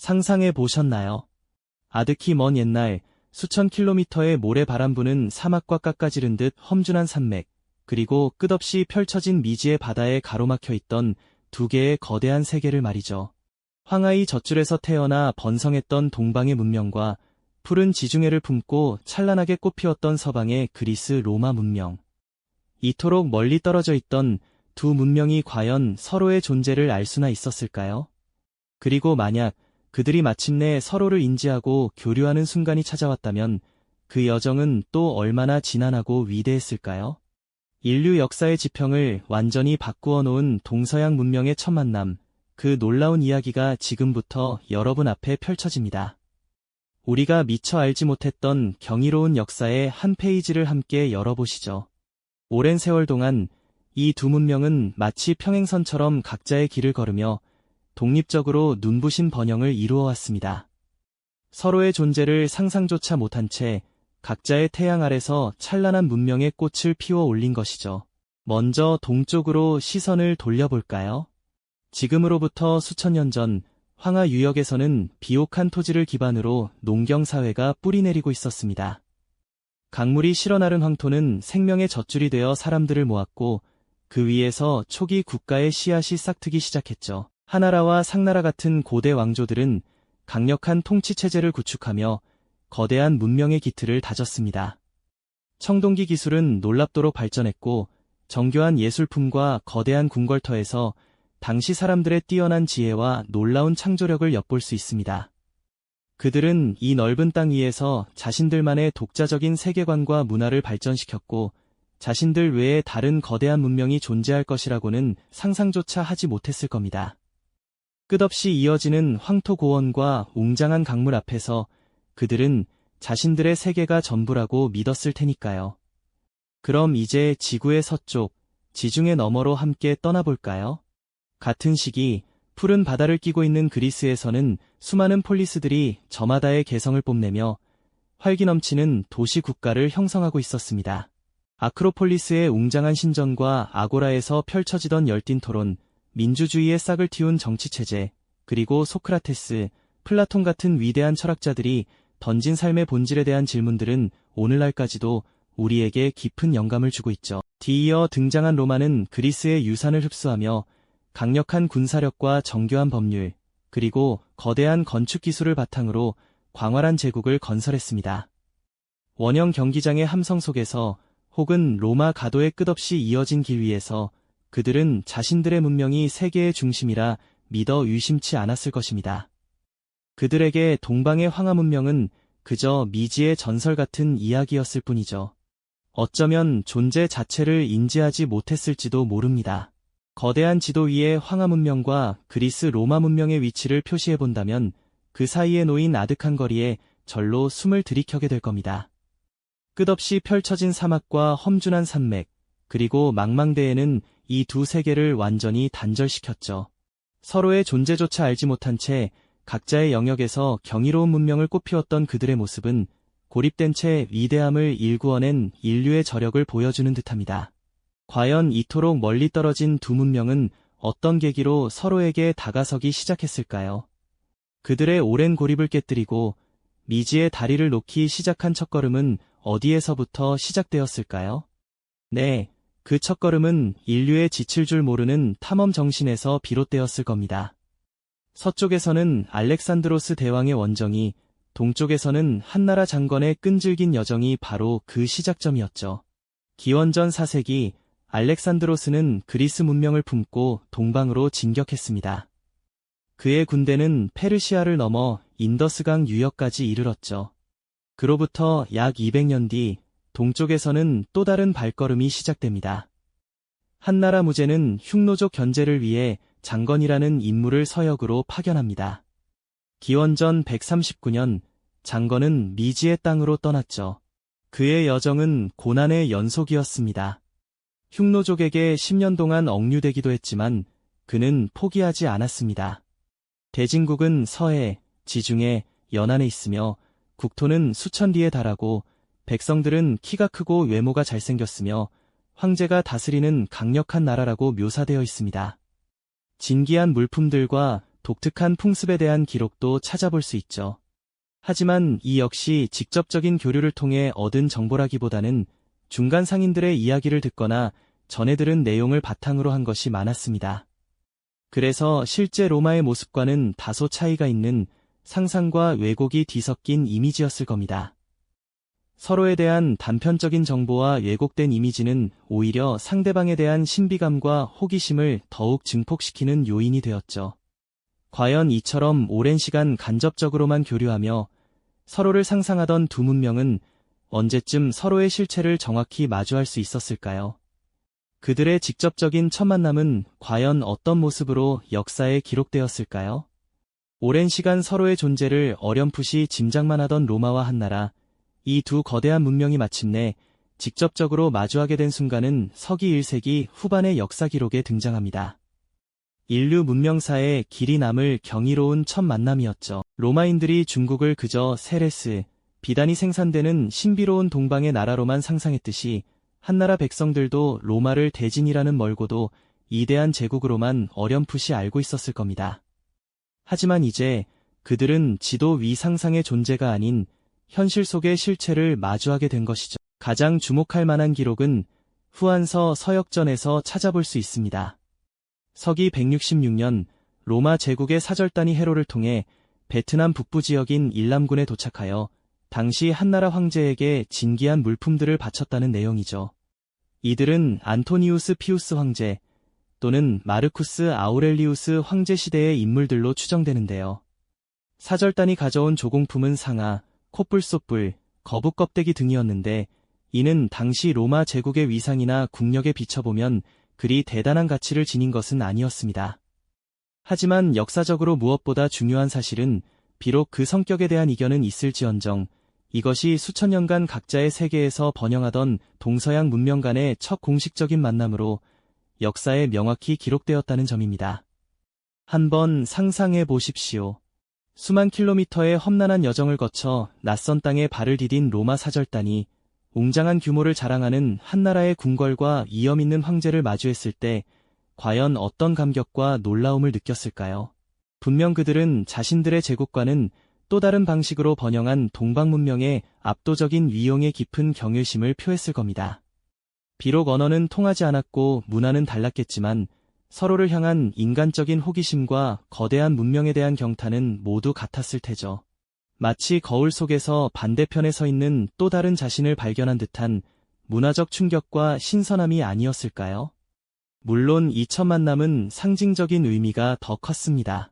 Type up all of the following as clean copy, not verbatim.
상상해 보셨나요? 아득히 먼 옛날 수천 킬로미터의 모래바람 부는 사막과 깎아지른 듯 험준한 산맥, 그리고 끝없이 펼쳐진 미지의 바다에 가로막혀 있던 두 개의 거대한 세계를 말이죠. 황하의 젖줄에서 태어나 번성했던 동방의 문명과 푸른 지중해를 품고 찬란하게 꽃피웠던 서방의 그리스 로마 문명. 이토록 멀리 떨어져 있던 두 문명이 과연 서로의 존재를 알 수나 있었을까요? 그리고 만약 그들이 마침내 서로를 인지하고 교류하는 순간이 찾아왔다면 그 여정은 또 얼마나 지난하고 위대했을까요? 인류 역사의 지평을 완전히 바꾸어 놓은 동서양 문명의 첫 만남, 그 놀라운 이야기가 지금부터 여러분 앞에 펼쳐집니다. 우리가 미처 알지 못했던 경이로운 역사의 한 페이지를 함께 열어보시죠. 오랜 세월 동안 이 두 문명은 마치 평행선처럼 각자의 길을 걸으며 독립적으로 눈부신 번영을 이루어 왔습니다. 서로의 존재를 상상조차 못한 채 각자의 태양 아래서 찬란한 문명의 꽃을 피워 올린 것이죠. 먼저 동쪽으로 시선을 돌려볼까요? 지금으로부터 수천 년 전 황하 유역에서는 비옥한 토지를 기반으로 농경사회가 뿌리내리고 있었습니다. 강물이 실어나른 황토는 생명의 젖줄이 되어 사람들을 모았고 그 위에서 초기 국가의 씨앗이 싹트기 시작했죠. 하나라와 상나라 같은 고대 왕조들은 강력한 통치체제를 구축하며 거대한 문명의 기틀을 다졌습니다. 청동기 기술은 놀랍도록 발전했고 정교한 예술품과 거대한 궁궐터에서 당시 사람들의 뛰어난 지혜와 놀라운 창조력을 엿볼 수 있습니다. 그들은 이 넓은 땅 위에서 자신들만의 독자적인 세계관과 문화를 발전시켰고 자신들 외에 다른 거대한 문명이 존재할 것이라고는 상상조차 하지 못했을 겁니다. 끝없이 이어지는 황토 고원과 웅장한 강물 앞에서 그들은 자신들의 세계가 전부라고 믿었을 테니까요. 그럼 이제 지구의 서쪽, 지중해 너머로 함께 떠나볼까요? 같은 시기 푸른 바다를 끼고 있는 그리스에서는 수많은 폴리스들이 저마다의 개성을 뽐내며 활기 넘치는 도시 국가를 형성하고 있었습니다. 아크로폴리스의 웅장한 신전과 아고라에서 펼쳐지던 열띤 토론, 민주주의의 싹을 틔운 정치체제, 그리고 소크라테스, 플라톤 같은 위대한 철학자들이 던진 삶의 본질에 대한 질문들은 오늘날까지도 우리에게 깊은 영감을 주고 있죠. 뒤이어 등장한 로마는 그리스의 유산을 흡수하며 강력한 군사력과 정교한 법률, 그리고 거대한 건축 기술을 바탕으로 광활한 제국을 건설했습니다. 원형 경기장의 함성 속에서 혹은 로마 가도의 끝없이 이어진 길 위에서 그들은 자신들의 문명이 세계의 중심이라 믿어 의심치 않았을 것입니다. 그들에게 동방의 황하 문명은 그저 미지의 전설 같은 이야기였을 뿐이죠. 어쩌면 존재 자체를 인지하지 못했을지도 모릅니다. 거대한 지도 위에 황하 문명과 그리스 로마 문명의 위치를 표시해본다면 그 사이에 놓인 아득한 거리에 절로 숨을 들이켜게 될 겁니다. 끝없이 펼쳐진 사막과 험준한 산맥, 그리고 망망대해는 이 두 세계를 완전히 단절시켰죠. 서로의 존재조차 알지 못한 채 각자의 영역에서 경이로운 문명을 꽃피웠던 그들의 모습은 고립된 채 위대함을 일구어낸 인류의 저력을 보여주는 듯합니다. 과연 이토록 멀리 떨어진 두 문명은 어떤 계기로 서로에게 다가서기 시작했을까요? 그들의 오랜 고립을 깨뜨리고 미지의 다리를 놓기 시작한 첫걸음은 어디에서부터 시작되었을까요? 네, 그 첫걸음은 인류의 지칠 줄 모르는 탐험 정신에서 비롯되었을 겁니다. 서쪽에서는 알렉산드로스 대왕의 원정이, 동쪽에서는 한나라 장건의 끈질긴 여정이 바로 그 시작점이었죠. 기원전 4세기 알렉산드로스는 그리스 문명을 품고 동방으로 진격했습니다. 그의 군대는 페르시아를 넘어 인더스강 유역까지 이르렀죠. 그로부터 약 200년 뒤 동쪽에서는 또 다른 발걸음이 시작됩니다. 한나라 무제는 흉노족 견제를 위해 장건이라는 인물을 서역으로 파견합니다. 기원전 139년 장건은 미지의 땅으로 떠났죠. 그의 여정은 고난의 연속이었습니다. 흉노족에게 10년 동안 억류되기도 했지만 그는 포기하지 않았습니다. 대진국은 서해, 지중해, 연안에 있으며 국토는 수천 리에 달하고 백성들은 키가 크고 외모가 잘생겼으며 황제가 다스리는 강력한 나라라고 묘사되어 있습니다. 진기한 물품들과 독특한 풍습에 대한 기록도 찾아볼 수 있죠. 하지만 이 역시 직접적인 교류를 통해 얻은 정보라기보다는 중간 상인들의 이야기를 듣거나 전해 들은 내용을 바탕으로 한 것이 많았습니다. 그래서 실제 로마의 모습과는 다소 차이가 있는 상상과 왜곡이 뒤섞인 이미지였을 겁니다. 서로에 대한 단편적인 정보와 왜곡된 이미지는 오히려 상대방에 대한 신비감과 호기심을 더욱 증폭시키는 요인이 되었죠. 과연 이처럼 오랜 시간 간접적으로만 교류하며 서로를 상상하던 두 문명은 언제쯤 서로의 실체를 정확히 마주할 수 있었을까요? 그들의 직접적인 첫 만남은 과연 어떤 모습으로 역사에 기록되었을까요? 오랜 시간 서로의 존재를 어렴풋이 짐작만 하던 로마와 한나라, 이 두 거대한 문명이 마침내 직접적으로 마주하게 된 순간은 서기 1세기 후반의 역사 기록에 등장합니다. 인류 문명사에 길이 남을 경이로운 첫 만남이었죠. 로마인들이 중국을 그저 세레스, 비단이 생산되는 신비로운 동방의 나라로만 상상했듯이 한나라 백성들도 로마를 대진이라는 멀고도 이대한 제국으로만 어렴풋이 알고 있었을 겁니다. 하지만 이제 그들은 지도 위 상상의 존재가 아닌 현실 속의 실체를 마주하게 된 것이죠. 가장 주목할 만한 기록은 후한서 서역전에서 찾아볼 수 있습니다. 서기 166년 로마 제국의 사절단이 해로를 통해 베트남 북부 지역인 일람군에 도착하여 당시 한나라 황제에게 진귀한 물품들을 바쳤다는 내용이죠. 이들은 안토니우스 피우스 황제 또는 마르쿠스 아우렐리우스 황제 시대의 인물들로 추정되는데요. 사절단이 가져온 조공품은 상아, 콧불소뿔, 거북 껍데기 등이었는데 이는 당시 로마 제국의 위상이나 국력에 비춰보면 그리 대단한 가치를 지닌 것은 아니었습니다. 하지만 역사적으로 무엇보다 중요한 사실은 비록 그 성격에 대한 이견은 있을지언정 이것이 수천 년간 각자의 세계에서 번영하던 동서양 문명 간의 첫 공식적인 만남으로 역사에 명확히 기록되었다는 점입니다. 한번 상상해 보십시오. 수만 킬로미터의 험난한 여정을 거쳐 낯선 땅에 발을 디딘 로마 사절단이 웅장한 규모를 자랑하는 한나라의 궁궐과 위엄 있는 황제를 마주했을 때 과연 어떤 감격과 놀라움을 느꼈을까요? 분명 그들은 자신들의 제국과는 또 다른 방식으로 번영한 동방 문명의 압도적인 위용에 깊은 경외심을 표했을 겁니다. 비록 언어는 통하지 않았고 문화는 달랐겠지만 서로를 향한 인간적인 호기심과 거대한 문명에 대한 경탄은 모두 같았을 테죠. 마치 거울 속에서 반대편에 서 있는 또 다른 자신을 발견한 듯한 문화적 충격과 신선함이 아니었을까요? 물론 이 첫 만남은 상징적인 의미가 더 컸습니다.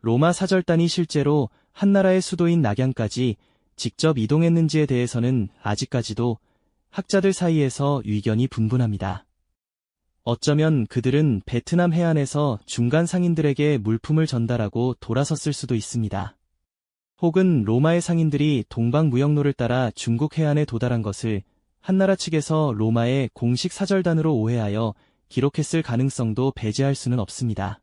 로마 사절단이 실제로 한나라의 수도인 낙양까지 직접 이동했는지에 대해서는 아직까지도 학자들 사이에서 의견이 분분합니다. 어쩌면 그들은 베트남 해안에서 중간 상인들에게 물품을 전달하고 돌아섰을 수도 있습니다. 혹은 로마의 상인들이 동방 무역로를 따라 중국 해안에 도달한 것을 한나라 측에서 로마의 공식 사절단으로 오해하여 기록했을 가능성도 배제할 수는 없습니다.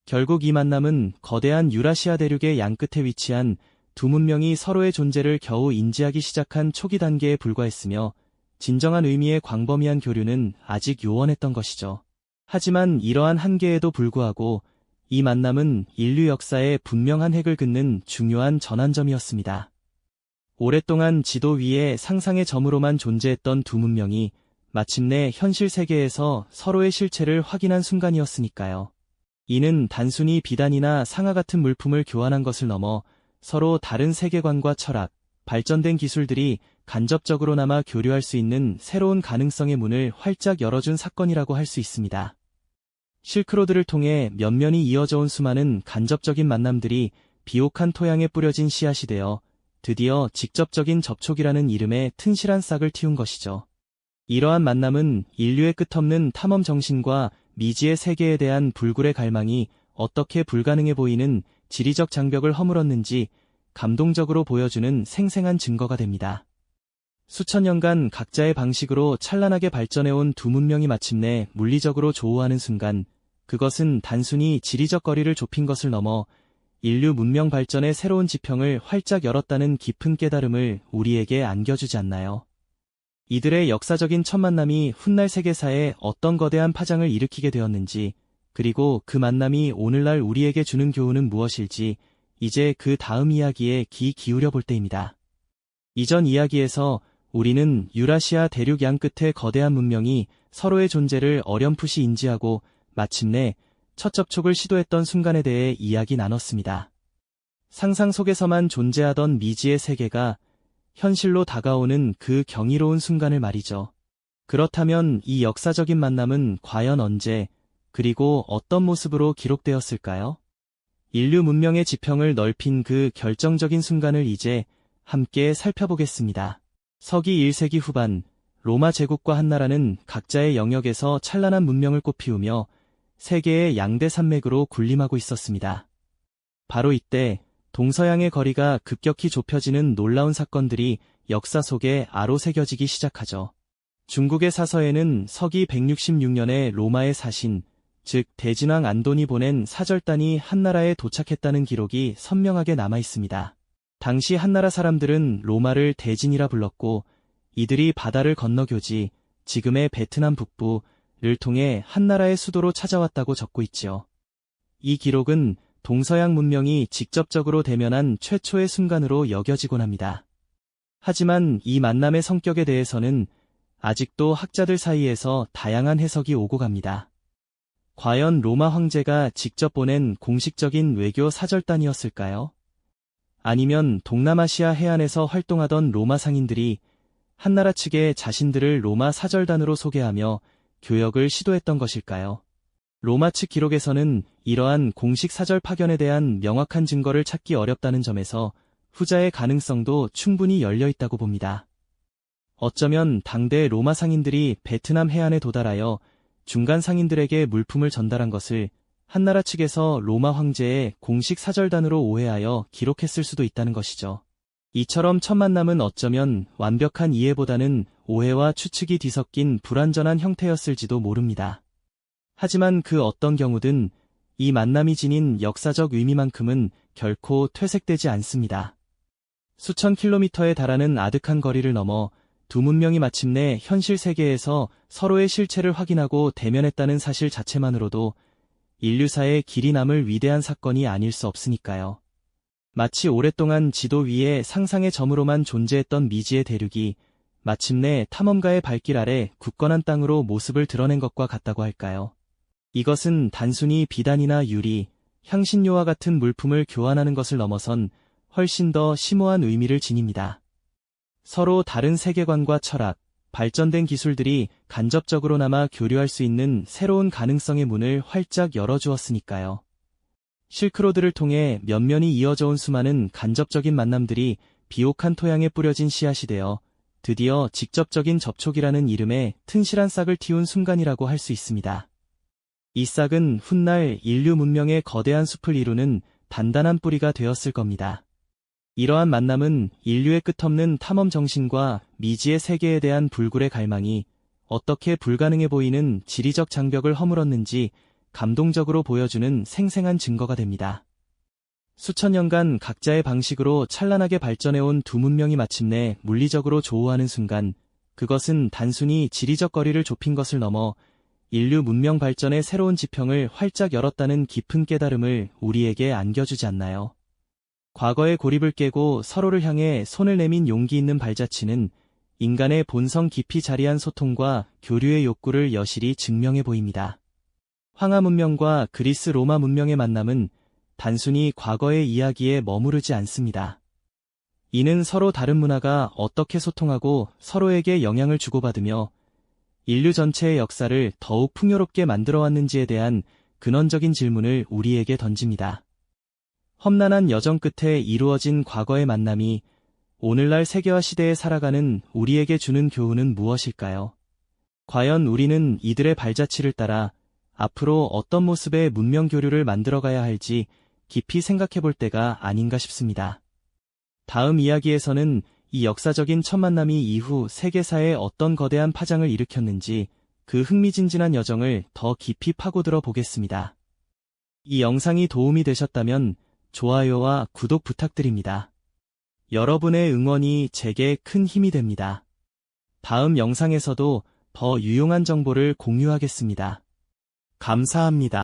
결국 이 만남은 거대한 유라시아 대륙의 양끝에 위치한 두 문명이 서로의 존재를 겨우 인지하기 시작한 초기 단계에 불과했으며 진정한 의미의 광범위한 교류는 아직 요원했던 것이죠. 하지만 이러한 한계에도 불구하고 이 만남은 인류 역사에 분명한 획을 긋는 중요한 전환점이었습니다. 오랫동안 지도 위에 상상의 점으로만 존재했던 두 문명이 마침내 현실 세계에서 서로의 실체를 확인한 순간이었으니까요. 이는 단순히 비단이나 상아 같은 물품을 교환한 것을 넘어 서로 다른 세계관과 철학, 발전된 기술들이 간접적으로나마 교류할 수 있는 새로운 가능성의 문을 활짝 열어준 사건이라고 할 수 있습니다. 실크로드를 통해 면면이 이어져 온 수많은 간접적인 만남들이 비옥한 토양에 뿌려진 씨앗이 되어 드디어 직접적인 접촉이라는 이름의 튼실한 싹을 틔운 것이죠. 이러한 만남은 인류의 끝없는 탐험 정신과 미지의 세계에 대한 불굴의 갈망이 어떻게 불가능해 보이는 지리적 장벽을 허물었는지 감동적으로 보여주는 생생한 증거가 됩니다. 수천 년간 각자의 방식으로 찬란하게 발전해온 두 문명이 마침내 물리적으로 조우하는 순간, 그것은 단순히 지리적 거리를 좁힌 것을 넘어 인류 문명 발전의 새로운 지평을 활짝 열었다는 깊은 깨달음을 우리에게 안겨주지 않나요? 이들의 역사적인 첫 만남이 훗날 세계사에 어떤 거대한 파장을 일으키게 되었는지, 그리고 그 만남이 오늘날 우리에게 주는 교훈은 무엇일지 이제 그 다음 이야기에 귀 기울여 볼 때입니다. 이전 이야기에서 우리는 유라시아 대륙 양 끝의 거대한 문명이 서로의 존재를 어렴풋이 인지하고 마침내 첫 접촉을 시도했던 순간에 대해 이야기 나눴습니다. 상상 속에서만 존재하던 미지의 세계가 현실로 다가오는 그 경이로운 순간을 말이죠. 그렇다면 이 역사적인 만남은 과연 언제, 그리고 어떤 모습으로 기록되었을까요? 인류 문명의 지평을 넓힌 그 결정적인 순간을 이제 함께 살펴보겠습니다. 서기 1세기 후반, 로마 제국과 한나라는 각자의 영역에서 찬란한 문명을 꽃피우며 세계의 양대 산맥으로 군림하고 있었습니다. 바로 이때 동서양의 거리가 급격히 좁혀지는 놀라운 사건들이 역사 속에 아로새겨지기 시작하죠. 중국의 사서에는 서기 166년에 로마의 사신, 즉 대진왕 안돈이 보낸 사절단이 한나라에 도착했다는 기록이 선명하게 남아 있습니다. 당시 한나라 사람들은 로마를 대진이라 불렀고 이들이 바다를 건너 교지, 지금의 베트남 북부를 통해 한나라의 수도로 찾아왔다고 적고 있지요. 이 기록은 동서양 문명이 직접적으로 대면한 최초의 순간으로 여겨지곤 합니다. 하지만 이 만남의 성격에 대해서는 아직도 학자들 사이에서 다양한 해석이 오고 갑니다. 과연 로마 황제가 직접 보낸 공식적인 외교 사절단이었을까요? 아니면 동남아시아 해안에서 활동하던 로마 상인들이 한나라 측에 자신들을 로마 사절단으로 소개하며 교역을 시도했던 것일까요? 로마 측 기록에서는 이러한 공식 사절 파견에 대한 명확한 증거를 찾기 어렵다는 점에서 후자의 가능성도 충분히 열려 있다고 봅니다. 어쩌면 당대 로마 상인들이 베트남 해안에 도달하여 중간 상인들에게 물품을 전달한 것을 한나라 측에서 로마 황제의 공식 사절단으로 오해하여 기록했을 수도 있다는 것이죠. 이처럼 첫 만남은 어쩌면 완벽한 이해보다는 오해와 추측이 뒤섞인 불완전한 형태였을지도 모릅니다. 하지만 그 어떤 경우든 이 만남이 지닌 역사적 의미만큼은 결코 퇴색되지 않습니다. 수천 킬로미터에 달하는 아득한 거리를 넘어 두 문명이 마침내 현실 세계에서 서로의 실체를 확인하고 대면했다는 사실 자체만으로도 인류사의 길이 남을 위대한 사건이 아닐 수 없으니까요. 마치 오랫동안 지도 위에 상상의 점으로만 존재했던 미지의 대륙이 마침내 탐험가의 발길 아래 굳건한 땅으로 모습을 드러낸 것과 같다고 할까요? 이것은 단순히 비단이나 유리, 향신료와 같은 물품을 교환하는 것을 넘어선 훨씬 더 심오한 의미를 지닙니다. 서로 다른 세계관과 철학, 발전된 기술들이 간접적으로나마 교류할 수 있는 새로운 가능성의 문을 활짝 열어주었으니까요. 실크로드를 통해 면면이 이어져 온 수많은 간접적인 만남들이 비옥한 토양에 뿌려진 씨앗이 되어 드디어 직접적인 접촉이라는 이름의 튼실한 싹을 틔운 순간이라고 할 수 있습니다. 이 싹은 훗날 인류 문명의 거대한 숲을 이루는 단단한 뿌리가 되었을 겁니다. 이러한 만남은 인류의 끝없는 탐험 정신과 미지의 세계에 대한 불굴의 갈망이 어떻게 불가능해 보이는 지리적 장벽을 허물었는지 감동적으로 보여주는 생생한 증거가 됩니다. 수천 년간 각자의 방식으로 찬란하게 발전해온 두 문명이 마침내 물리적으로 조우하는 순간, 그것은 단순히 지리적 거리를 좁힌 것을 넘어 인류 문명 발전의 새로운 지평을 활짝 열었다는 깊은 깨달음을 우리에게 안겨주지 않나요? 과거의 고립을 깨고 서로를 향해 손을 내민 용기 있는 발자취는 인간의 본성 깊이 자리한 소통과 교류의 욕구를 여실히 증명해 보입니다. 황하 문명과 그리스 로마 문명의 만남은 단순히 과거의 이야기에 머무르지 않습니다. 이는 서로 다른 문화가 어떻게 소통하고 서로에게 영향을 주고받으며 인류 전체의 역사를 더욱 풍요롭게 만들어 왔는지에 대한 근원적인 질문을 우리에게 던집니다. 험난한 여정 끝에 이루어진 과거의 만남이 오늘날 세계화 시대에 살아가는 우리에게 주는 교훈은 무엇일까요? 과연 우리는 이들의 발자취를 따라 앞으로 어떤 모습의 문명 교류를 만들어가야 할지 깊이 생각해 볼 때가 아닌가 싶습니다. 다음 이야기에서는 이 역사적인 첫 만남이 이후 세계사에 어떤 거대한 파장을 일으켰는지 그 흥미진진한 여정을 더 깊이 파고들어 보겠습니다. 이 영상이 도움이 되셨다면 좋아요와 구독 부탁드립니다. 여러분의 응원이 제게 큰 힘이 됩니다. 다음 영상에서도 더 유용한 정보를 공유하겠습니다. 감사합니다.